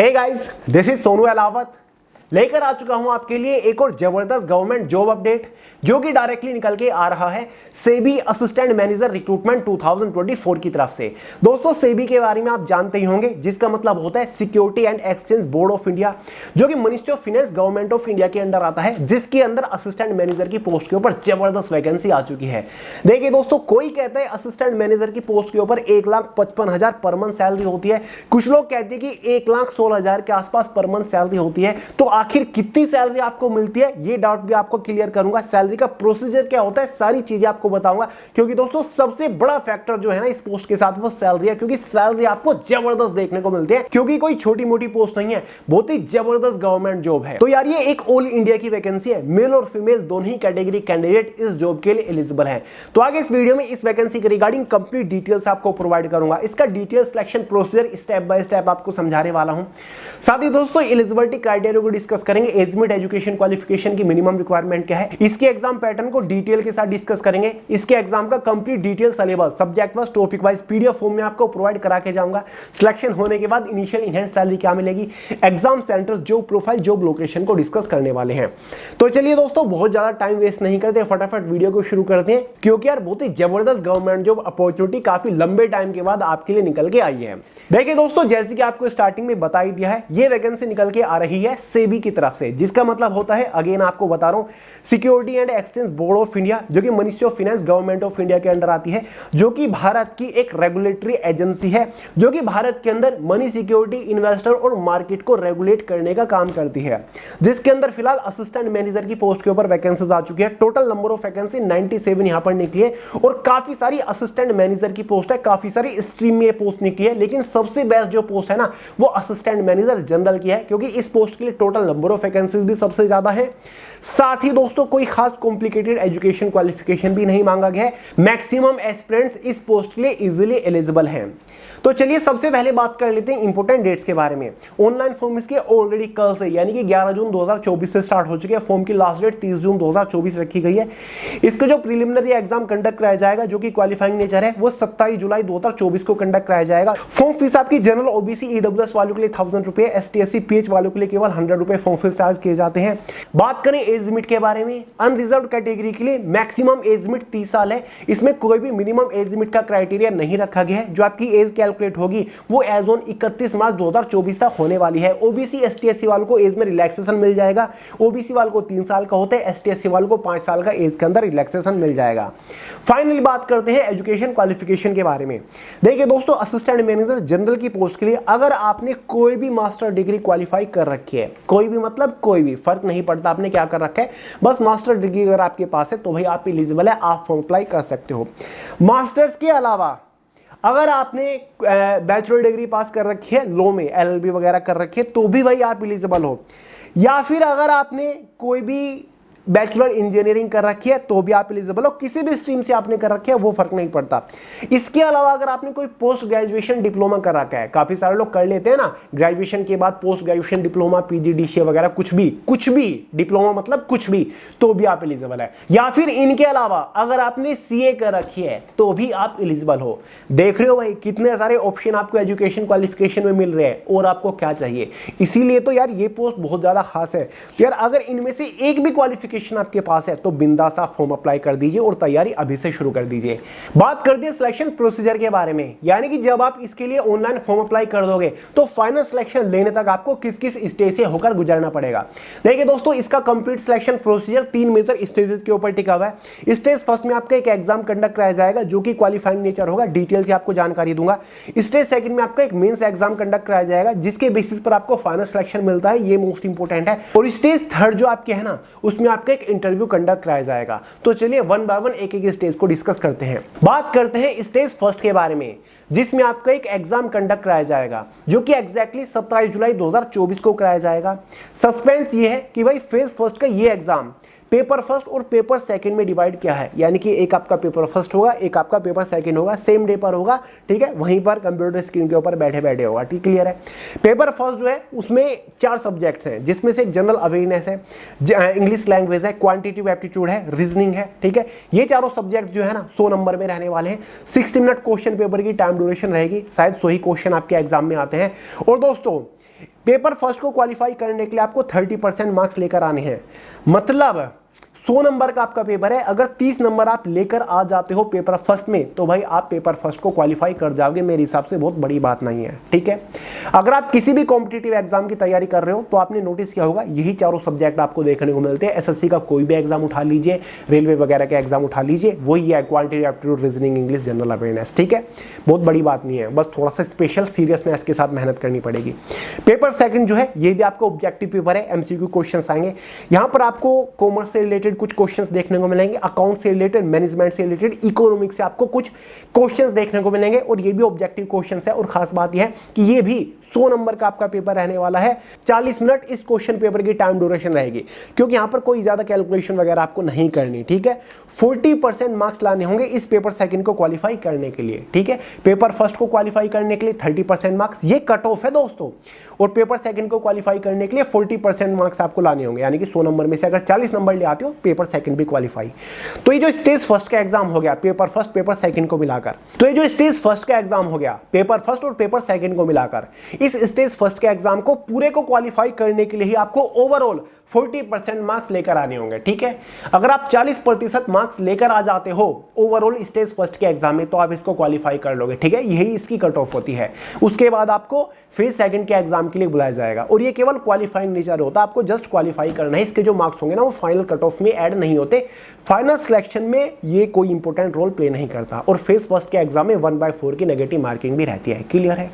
Hey guys, this is Sonu Alawat लेकर आ चुका हूं आपके लिए एक और जबरदस्त गवर्नमेंट जॉब अपडेट जो कि डायरेक्टली निकल के आ रहा है सेबी असिस्टेंट मैनेजर रिक्रूटमेंट 2024 की तरफ से। दोस्तों, सेबी के बारे में आप जानते ही होंगे, जिसका मतलब होता है security and exchange board of India, जो कि ministry of finance government of India के अंडर आता है, जिसके अंदर असिस्टेंट मैनेजर की पोस्ट के ऊपर जबरदस्त वैकेंसी आ चुकी है। देखिए दोस्तों, कोई कहता है असिस्टेंट मैनेजर की पोस्ट के ऊपर 1,55,000 पर मंथ सैलरी होती है, कुछ लोग कहते हैं कि 1,16,000 के आसपास पर मंथ सैलरी होती है। तो आखिर कितनी सैलरी आपको मिलती है, ये डाउट भी आपको क्लियर करूंगा। सैलरी का प्रोसीजर क्या होता है, सारी चीजें आपको बताऊंगा, क्योंकि दोस्तों सबसे बड़ा फैक्टर जो है ना इस पोस्ट के साथ वो सैलरी है, क्योंकि सैलरी आपको जबरदस्त देखने को मिलती है, क्योंकि कोई छोटी मोटी पोस्ट नहीं है, बहुत ही जबरदस्त गवर्नमेंट जॉब है। तो यार ये एक ऑल इंडिया की वैकेंसी है, मेल और फीमेल दोनों ही कैटेगरी कैंडिडेट इस जॉब के लिए एलिजिबल है। तो आगे इस वीडियो में इस वैकेंसी के रिगार्डिंग कंप्लीट डिटेल्स आपको प्रोवाइड करूंगा, इसका detail selection procedure step by step आपको समझाने वाला हूं। साथ ही दोस्तों एलिजिबिलिटी क्राइटेरिया को डिस्कस करेंगे, एज लिमिट, एजुकेशन क्वालिफिकेशन की मिनिमम रिक्वायरमेंट क्या है, इसके एग्जाम पैटर्न को डिटेल के साथ डिस्कस करेंगे, इसके एग्जाम का complete detail syllabus subject wise topic wise PDF form में आपको प्रोवाइड करा के जाऊंगा। सिलेक्शन होने के बाद इनिशियल इनहैंस सैलरी क्या मिलेगी, exam centre, job profile, job location को डिस्कस करने वाले हैं। तो चलिए दोस्तों, बहुत ज्यादा टाइम वेस्ट नहीं करते, फटाफट वीडियो को शुरू करते हैं, क्योंकि यार बहुत ही जबरदस्त गवर्नमेंट जॉब अपॉर्चुनिटी काफी लंबे टाइम के बाद आपके लिए निकल के आई है। देखिए दोस्तों, जैसे कि आपको स्टार्टिंग में बता ही दिया है, ये वैकेंसी निकल के आ रही है सेबी की तरफ से, जिसका मतलब होता है, अगेन आपको बता रहा हूं, security and exchange board of India, जो कि ministry of finance government of India के अंडर आती है, जो कि भारत की एक रेगुलेटरी एजेंसी है, जो कि भारत के अंदर मनी सिक्योरिटी, इन्वेस्टर और मार्केट को रेगुलेट करने का काम करती है, जिसके अंदर फिलहाल असिस्टेंट मैनेजर की पोस्ट के ऊपर वैकेंसीज आ चुकी है। टोटल नंबर ऑफ वैकेंसी 97 यहां पर निकली है, और काफी सारी असिस्टेंट मैनेजर की पोस्ट है, काफी सारी स्ट्रीम में पोस्ट निकली है, लेकिन सबसे बेस्ट जो पोस्ट है ना वो असिस्टेंट मैनेजर जनरल की है, क्योंकि इस पोस्ट के लिए टोटल नंबर ऑफ वैकेंसीज भी सबसे ज्यादा है। साथ ही दोस्तों कोई खास कॉम्प्लिकेटेड एजुकेशन क्वालिफिकेशन भी नहीं मांगा गया है, मैक्सिमम एस्पिरेंट्स इस पोस्ट के लिए इजीली एलिजिबल हैं। तो चलिए सबसे पहले बात कर लेते हैं इंपॉर्टेंट डेट्स के बारे में। ऑनलाइन फॉर्म इसके ऑलरेडी कल से यानी कि 11 जून 2024 से स्टार्ट हो चुके हैं। फॉर्म की लास्ट डेट 30 जून 2024 रखी गई है। इसका जो प्रीलिमिनरी एग्जाम कंडक्ट कराया जाएगा, जो कि क्वालिफाइंग नेचर है, वो 27 जुलाई 2024 को कंडक्ट कराया जाएगा। फॉर्म फीस आपकी जनरल, ओबीसी, ईडब्ल्यूएस वालों के लिए 1000 रुपए, एसटी एससी पीएच वालों के लिए केवल 100 रुपए फॉर्म फीस चार्ज किए जाते हैं। बात करें एज लिमिट के बारे में, अनरिजर्व कैटेगरी के लिए मैक्सिमम एज लिमिट 30 साल है। इसमें कोई भी मिनिमम एज लिमिट का क्राइटेरिया नहीं रखा गया है। जो आपकी एज कैलकुलेट होगी वो एज ऑन 31 मार्च 2024 तक होने वाली है। ओबीसी एसटी एससी वालों को एज में रिलैक्सेशन मिल जाएगा। ओबीसी वालों को 3 साल का होता है, एसटी एससी वालों को 5 साल का एज के अंदर रिलैक्सेशन मिल जाएगा। फाइनली बात करते हैं एजुकेशन क्वालिफिकेशन के बारे में। देखिए दोस्तों, असिस्टेंट मैनेजर जनरल की पोस्ट के लिए अगर आपने कोई भी मास्टर डिग्री क्वालिफाई कर रखी है, कोई भी मतलब कोई भी, फर्क नहीं पड़ता आपने क्या कर रखा है, बस मास्टर डिग्री अगर आपके पास है तो भाई आप एलिजिबल है, आप फॉर्म अप्लाई कर सकते हो। मास्टर्स के अलावा अगर आपने बैचलर डिग्री पास कर रखी है, लॉ में एलएलबी वगैरह कर रखी है, तो भी भाई आप एलिजिबल हो। या फिर अगर आपने कोई भी बैचलर इंजीनियरिंग कर रखी है तो भी आप एलिजिबल हो। किसी भी स्ट्रीम से आपने कर रखी है वो फर्क नहीं पड़ता। इसके अलावा अगर आपने कोई पोस्ट ग्रेजुएशन डिप्लोमा कर रखा है, काफी सारे लोग कर लेते हैं ना ग्रेजुएशन के बाद पोस्ट ग्रेजुएशन डिप्लोमा, पीजीडीसीए वगैरह, कुछ भी डिप्लोमा मतलब कुछ भी, तो भी आप एलिजिबल है। या फिर इनके अलावा अगर आपने सीए कर रखी है तो भी आप एलिजिबल हो। देख रहे हो भाई कितने सारे ऑप्शन आपको एजुकेशन क्वालिफिकेशन में मिल रहे हैं, और आपको क्या चाहिए। इसीलिए तो यार ये पोस्ट बहुत ज्यादा खास है। तो यार अगर इनमें से एक भी क्वालिफिकेशन आपके पास है तो बिंदास आप फॉर्म अप्लाई कर दीजिए और तैयारी अभी से शुरू कर दीजिए। बात करते हैं सिलेक्शन प्रोसीजर के बारे में, यानी कि जब आप इसके लिए ऑनलाइन फॉर्म अप्लाई कर दोगे तो फाइनल सिलेक्शन लेने तक आपको किस किस स्टेज से होकर गुजरना पड़ेगा। देखिए दोस्तों, इसका complete selection procedure 3 major stages के ऊपर टिका हुआ है। स्टेज फर्स्ट में आपका एक एग्जाम कंडक्ट कराया जाएगा, जो कि क्वालिफाइंग नेचर होगा, डिटेल से आपको जानकारी दूंगा। स्टेज सेकंड में आपका एक मेंस एग्जाम कंडक्ट कराया जाएगा, जिसके बेसिस पर आपको फाइनल सिलेक्शन मिलता है, ये मोस्ट इंपोर्टेंट है। और स्टेज थर्ड जो आपके है ना, उसमें आपका एक इंटरव्यू कंडक्ट कराया जाएगा। तो चलिए वन बाय वन एक एक स्टेज को डिस्कस करते हैं। बात करते हैं स्टेज फर्स्ट के बारे में, जिसमें आपका एक एग्जाम कंडक्ट कराया जाएगा, जो कि एग्जैक्टली 27 जुलाई 2024 को कराया जाएगा। सस्पेंस ये है कि भाई फेज फर्स्ट का ये एग्जाम पेपर फर्स्ट और पेपर सेकंड में डिवाइड किया है, यानी कि एक आपका पेपर फर्स्ट होगा, एक आपका पेपर सेकंड होगा, सेम डे पर होगा, ठीक है, वहीं पर कंप्यूटर स्क्रीन के ऊपर बैठे बैठे होगा, ठीक, क्लियर है। पेपर फर्स्ट जो है उसमें 4 सब्जेक्ट्स हैं, जिसमें से जनरल अवेयरनेस है, इंग्लिश लैंग्वेज है, क्वांटिटेटिव एप्टीट्यूड है, रीजनिंग है, ठीक है। ये चारों सब्जेक्ट जो है ना 100 नंबर में रहने वाले हैं। 60 मिनट क्वेश्चन पेपर की टाइम ड्यूरेशन रहेगी, शायद 100 ही क्वेश्चन आपके एग्जाम में आते हैं। और दोस्तों पेपर फर्स्ट को क्वालिफाई करने के लिए आपको 30% मार्क्स लेकर आने हैं। मतलब 100 नंबर का आपका पेपर है, अगर 30 नंबर आप लेकर आ जाते हो पेपर फर्स्ट में तो भाई आप पेपर फर्स्ट को क्वालिफाई कर जाओगे। मेरे हिसाब से बहुत बड़ी बात नहीं है, ठीक है। अगर आप किसी भी कॉम्पिटिटिव एग्जाम की तैयारी कर रहे हो तो आपने नोटिस किया होगा यही चारों सब्जेक्ट आपको देखने को मिलते हैं। एसएससी का कोई भी एग्जाम उठा लीजिए, रेलवे वगैरह का एग्जाम उठा लीजिए, वही है quantity aptitude reasoning English general awareness, ठीक है। बहुत बड़ी बात नहीं है, बस थोड़ा सा स्पेशल सीरियसनेस के साथ मेहनत करनी पड़ेगी। पेपर सेकंड जो है ये भी आपका ऑब्जेक्टिव पेपर है, एमसीक्यू क्वेश्चंस आएंगे। यहां पर आपको कॉमर्स से रिलेटेड कुछ क्वेश्चंस देखने को मिलेंगे, अकाउंट से रिलेटेड, मैनेजमेंट से रिलेटेड, इकोनॉमिक्स से आपको कुछ क्वेश्चंस देखने को मिलेंगे और ये भी ऑब्जेक्टिव क्वेश्चंस है। और खास बात यह है कि ये भी 100 नंबर का आपका पेपर रहने वाला है। 40 मिनट इस क्वेश्चन पेपर की टाइम ड्यूरेशन रहेगी, क्योंकि यहां पर कोई ज्यादा कैलकुलेशन वगैरह आपको नहीं करनी, ठीक है। 40% मार्क्स लाने होंगे इस पेपर सेकंड को क्वालिफाई करने के लिए, ठीक है। पेपर फर्स्ट को क्वालिफाई करने के लिए 30% मार्क्स, ये कट ऑफ है दोस्तों, और पेपर सेकंड को क्वालिफाई करने के लिए 40% मार्क्स आपको लाने होंगे, यानी कि 100 नंबर में से अगर 40 नंबर ले आते हो पेपर सेकंड भी क्वालिफाई। तो ये जो स्टेज फर्स्ट का एग्जाम हो गया पेपर फर्स्ट पेपर सेकंड को मिलाकर, तो ये जो स्टेज फर्स्ट का एग्जाम हो गया पेपर फर्स्ट और पेपर सेकंड को मिलाकर, इस स्टेज फर्स्ट के एग्जाम को पूरे को क्वालिफाई करने के लिए ही आपको ओवरऑल 40% मार्क्स लेकर आने होंगे, ठीक है। अगर आप 40% मार्क्स लेकर आ जाते हो ओवरऑल स्टेज फर्स्ट के एग्जाम में तो आप इसको क्वालिफाई कर लोगे, ठीक है। यही इसकी कट ऑफ होती है। उसके बाद आपको फेज सेकंड के एग्जाम के लिए बुलाया जाएगा, और ये केवल क्वालिफाइंग नेचर होता है, आपको जस्ट क्वालिफाई करना है। इसके जो मार्क्स होंगे ना वो फाइनल कट ऑफ में ऐड नहीं होते, फाइनल सिलेक्शन में ये कोई इंपॉर्टेंट रोल प्ले नहीं करता। और फेज फर्स्ट के एग्जाम में 1/4 की नेगेटिव मार्किंग भी रहती है, क्लियर है।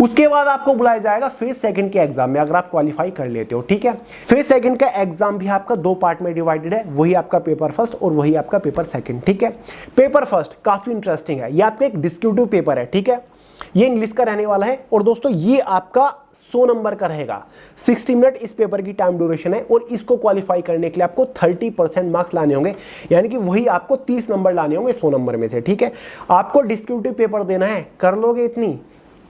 उसके बाद आपको बुलाया जाएगा फेज सेकंड के एग्जाम में, अगर आप क्वालिफाई कर लेते हो, ठीक है। फेज सेकंड का एग्जाम भी आपका 2 पार्ट में डिवाइडेड है, वही आपका पेपर फर्स्ट और वही आपका पेपर सेकंड, ठीक है। पेपर फर्स्ट काफी इंटरेस्टिंग है, ये आपका एक डिस्क्रिप्टिव पेपर है, ठीक है। ये इंग्लिश का रहने वाला है, और दोस्तों ये आपका 100 नंबर का रहेगा। 60 मिनट इस पेपर की टाइम ड्यूरेशन है, और इसको क्वालिफाई करने के लिए आपको 30% मार्क्स लाने होंगे, यानी कि वही आपको 30 नंबर लाने होंगे 100 नंबर में से, ठीक है। आपको डिस्क्रिप्टिव पेपर देना है, कर लोगे इतनी?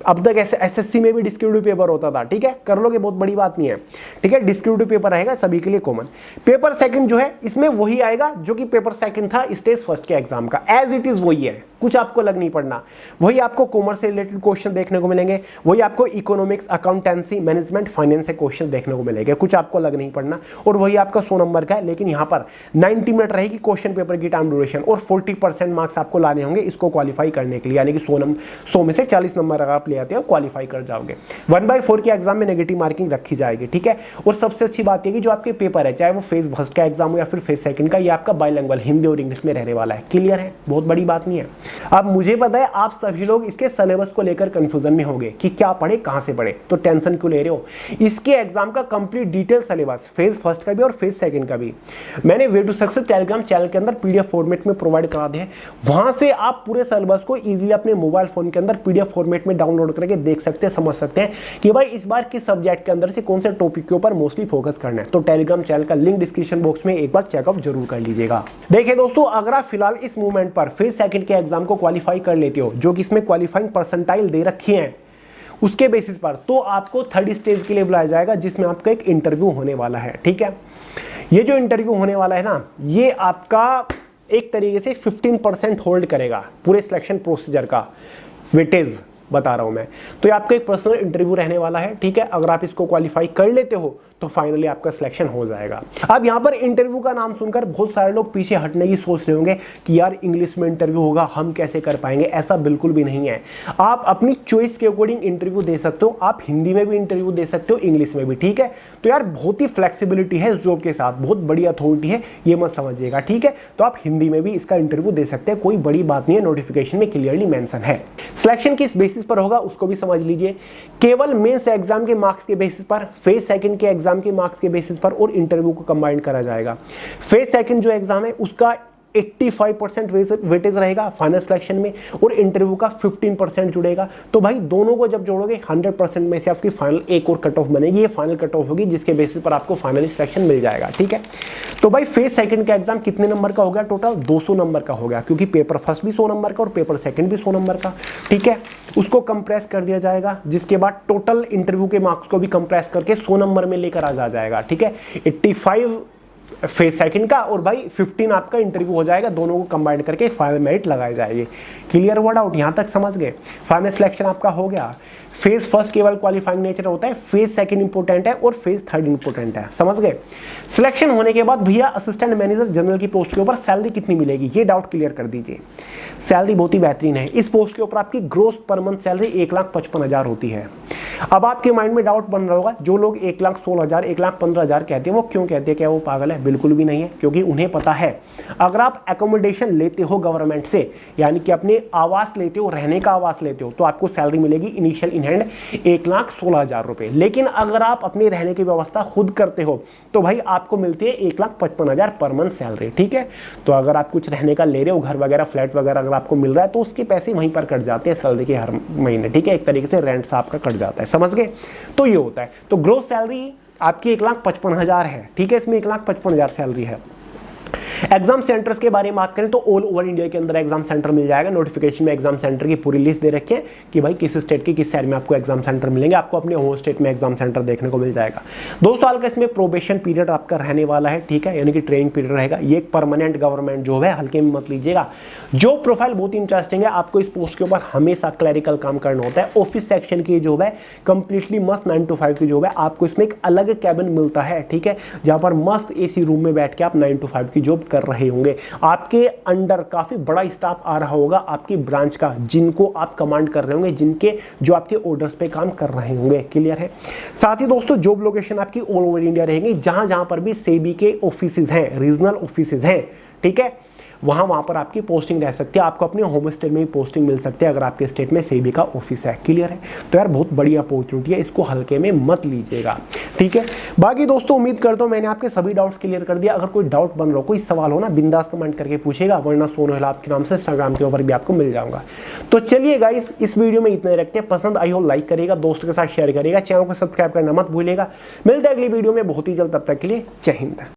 अब तक ऐसे एसएससी में भी डिस्क्रिप्टिव पेपर होता था, ठीक है, कर लोगे, बहुत बड़ी बात नहीं है, ठीक है। डिस्क्रिप्टिव पेपर रहेगा सभी के लिए कॉमन। पेपर सेकंड जो है इसमें वही आएगा जो कि पेपर सेकंड था स्टेज फर्स्ट के एग्जाम का, एज इट इज वही है, कुछ आपको लग नहीं पड़ना। वही आपको कॉमर्स से रिलेटेड क्वेश्चन देखने को मिलेंगे, वही आपको इकोनॉमिक्स, अकाउंटेंसी, मैनेजमेंट, फाइनेंस से क्वेश्चन देखने को मिलेंगे, कुछ आपको लग नहीं पड़ना। और वही आपका 100 नंबर का है, लेकिन यहाँ पर 90 मिनट रहेगी क्वेश्चन पेपर की टाइम ड्यूरेशन, और 40% मार्क्स आपको लाने होंगे इसको क्वालिफाई करने के लिए, यानी कि 100 में से 40 नंबर अगर आप ले आते हो क्वालिफाई कर जाओगे। 1/4 के एग्जाम में नेगेटिव मार्किंग रखी जाएगी, ठीक है। और सबसे अच्छी बात यह कि जो आपके पेपर है, चाहे वो फेज फर्स्ट का एग्जाम हो या फिर फेज सेकंड का, ये आपका बाइलिंगुअल हिंदी और इंग्लिश में रहने वाला है, क्लियर है, बहुत बड़ी बात नहीं है। अब मुझे पता है आप सभी लोग इसके सिलेबस को लेकर कंफ्यूजन में होंगे कि क्या पढ़े, कहां से पढ़े, तो टेंशन क्यों ले रहे हो। इसके एग्जाम का complete detail syllabus phase first का भी और फेज सेकंड का भी मैंने way to success Telegram channel के अंदर पीडीएफ फॉर्मेट में प्रोवाइड करा दिया है। वहां से आप पूरे सिलेबस को इजीली अपने मोबाइल फोन के अंदर पीडीएफ फॉर्मेट में डाउनलोड करके देख सकते हैं, समझ सकते हैं कि भाई इस बार किस सब्जेक्ट के अंदर से कौन से टॉपिक के ऊपर मोस्टली फोकस करना है। तो टेलीग्राम चैनल का लिंक डिस्क्रिप्शन बॉक्स में एक बार चेकआउट जरूर कर लीजिएगा। देखिए दोस्तों, अगर आप फिलहाल इस मूवमेंट पर फेज सेकंड के एग्जाम को क्वालिफाई कर लेते हो, जो कि इसमें क्वालिफाइंग परसेंटाइल दे रखी है उसके बेसिस पर, तो आपको थर्ड स्टेज के लिए बुलाया जाएगा, जिसमें आपका एक इंटरव्यू होने वाला है, ठीक है। ये जो इंटरव्यू होने वाला है ना, ये आपका एक तरीके से 15% होल्ड करेगा पूरे सिलेक्शन प्रोसीजर का वेटेज बता रहा हूं मैं। तो ये आपका एक पर्सनल इंटरव्यू रहने वाला है, ठीक है। अगर आप इसको क्वालिफाई कर लेते हो तो फाइनली आपका सिलेक्शन हो जाएगा। अब यहाँ पर इंटरव्यू का नाम सुनकर बहुत सारे लोग पीछे हटने की सोच रहे होंगे कि यार इंग्लिश में इंटरव्यू होगा, हम कैसे कर पाएंगे। ऐसा बिल्कुल भी नहीं है, आप अपनी चॉइस के अकॉर्डिंग इंटरव्यू दे सकते हो। आप हिंदी में भी इंटरव्यू दे सकते हो, इंग्लिश में भी, ठीक है। तो यार बहुत ही फ्लेक्सिबिलिटी है इस जॉब के साथ, बहुत बड़ी अथॉरिटी है, ये मत समझिएगा, ठीक है। तो आप हिंदी में भी इसका इंटरव्यू दे सकते हैं, कोई बड़ी बात नहीं है, नोटिफिकेशन में क्लियरली मेंशन है। सिलेक्शन किस बेसिस पर होगा उसको भी समझ लीजिए, केवल मेंस एग्जाम के मार्क्स के बेसिस पर, फेज सेकंड के एग्जाम के मार्क्स के बेसिस पर और इंटरव्यू को कंबाइन करा जाएगा। फेज सेकंड जो एग्जाम है उसका 85% वेटेज रहेगा फाइनल सिलेक्शन में, और इंटरव्यू का 15% जुड़ेगा। तो भाई दोनों को जब जोड़ोगे 100% में से आपकी फाइनल एक और कट ऑफ बनेगी, ये फाइनल कट ऑफ होगी जिसके बेसिस पर आपको फाइनली सिलेक्शन मिल जाएगा, ठीक है। तो भाई फेज सेकंड का एग्जाम कितने नंबर का हो गया, टोटल 200 नंबर का हो गया, क्योंकि पेपर फर्स्ट भी 100 नंबर का और पेपर सेकंड भी 100 नंबर का, ठीक है। उसको कंप्रेस कर दिया जाएगा, जिसके बाद टोटल इंटरव्यू के मार्क्स को भी कंप्रेस करके 100 नंबर में लेकर आ जाएगा, ठीक है। 85 फेज सेकंड का और भाई 15 आपका इंटरव्यू हो जाएगा, दोनों को कंबाइन करके फाइनल मेरिट लगाई जाएगी। क्लियर हुआ डाउट, यहां तक समझ गए। फाइनल सिलेक्शन आपका हो गया। फेज फर्स्ट केवल क्वालिफाइंग नेचर होता है, फेज सेकंड इंपॉर्टेंट है और फेज थर्ड इंपॉर्टेंट है, समझ गए। सिलेक्शन होने के बाद भैया असिस्टेंट मैनेजर जनरल की पोस्ट के ऊपर सैलरी कितनी मिलेगी, ये डाउट क्लियर कर दीजिए। सैलरी बहुत ही बेहतरीन है, इस पोस्ट के ऊपर आपकी ग्रोस पर मंथ सैलरी 1,55,000 होती है। अब आपके माइंड में डाउट बन रहा होगा, जो लोग 1,16,000 1,15,000 कहते हैं वो क्यों कहते हैं, क्या वो पागल है? बिल्कुल भी नहीं है, क्योंकि उन्हें पता है अगर आप एकोमोडेशन लेते हो गवर्नमेंट से, यानी कि अपने आवास लेते हो, रहने का आवास लेते हो, तो आपको सैलरी मिलेगी इनिशियल इन हैंड 1,16,000 रुपए। लेकिन अगर आप अपने रहने की व्यवस्था खुद करते हो तो भाई आपको मिलती है 1,55,000 पर मंथ सैलरी, ठीक है। तो अगर आप कुछ रहने का ले रहे हो, घर वगैरह फ्लैट वगैरह अगर आपको मिल रहा है तो उसके पैसे वहीं पर कट जाते हैं सैलरी के हर महीने, ठीक है। एक तरीके से रेंट आपका कट जाता है, समझ गए। तो ये होता है। तो ग्रोस सैलरी आपकी 1,55,000 है, ठीक है, इसमें 1,55,000 सैलरी है। एग्जाम सेंटर्स के बारे में बात करें तो ऑल ओवर इंडिया के अंदर एग्जाम सेंटर मिल जाएगा। नोटिफिकेशन में एग्जाम सेंटर की पूरी लिस्ट दे रखी है कि भाई किस स्टेट के किस शहर में आपको एग्जाम सेंटर मिलेंगे, आपको अपने होम स्टेट में एग्जाम सेंटर देखने को मिल जाएगा। 2 साल का इसमें प्रोबेशन पीरियड आपका रहने वाला है, ठीक है, यानी कि ट्रेनिंग पीरियड रहेगा। ये एक परमानेंट गवर्नमेंट जॉब है, हल्के में मत लीजिएगा। जो प्रोफाइल बहुत इंटरेस्टिंग है, आपको इस पोस्ट के ऊपर हमेशा क्लैरिकल काम करना होता है। ऑफिस सेक्शन की जॉब है, कंप्लीटली मस्त 9 to 5 की जॉब है। आपको इसमें एक अलग कैबिन मिलता है, ठीक है, जहां पर मस्त एसी रूम में बैठ के आप 9 to 5 की जॉब कर रहे होंगे। आपके अंडर काफी बड़ा स्टाफ आ रहा होगा आपकी ब्रांच का, जिनको आप कमांड कर रहे होंगे, जिनके जो आपके ऑर्डर्स पे काम कर रहे होंगे, क्लियर है। साथ ही दोस्तों जॉब लोकेशन आपकी ऑल ओवर इंडिया रहेंगी, जहां जहां पर भी सेबी के ऑफिसेज हैं, रीजनल ऑफिसेज हैं, ठीक है, वहां पर आपकी पोस्टिंग रह सकती है। आपको अपने होम स्टेट में भी पोस्टिंग मिल सकती है अगर आपके स्टेट में सेबी का ऑफिस है, क्लियर है। तो यार बहुत बड़ी अपॉर्चुनिटी है, इसको हल्के में मत लीजिएगा, ठीक है। बाकी दोस्तों उम्मीद करता हूं मैंने आपके सभी डाउट्स क्लियर कर दिया। अगर कोई डाउट बन रहा हो, कोई सवाल हो ना, बिंदास कमेंट करके पूछेगा, वरना सोनू हिलाल के नाम से इंस्टाग्राम के ऊपर भी आपको मिल जाऊंगा। तो चलिए गाइस, इस वीडियो में इतने रखते हैं। पसंद आई हो लाइक करेगा, दोस्तों के साथ शेयर करेगा, चैनल को सब्सक्राइब करना मत भूलिएगा। मिलते हैं अगली वीडियो में बहुत ही जल्द, तब तक के लिए जय हिंद।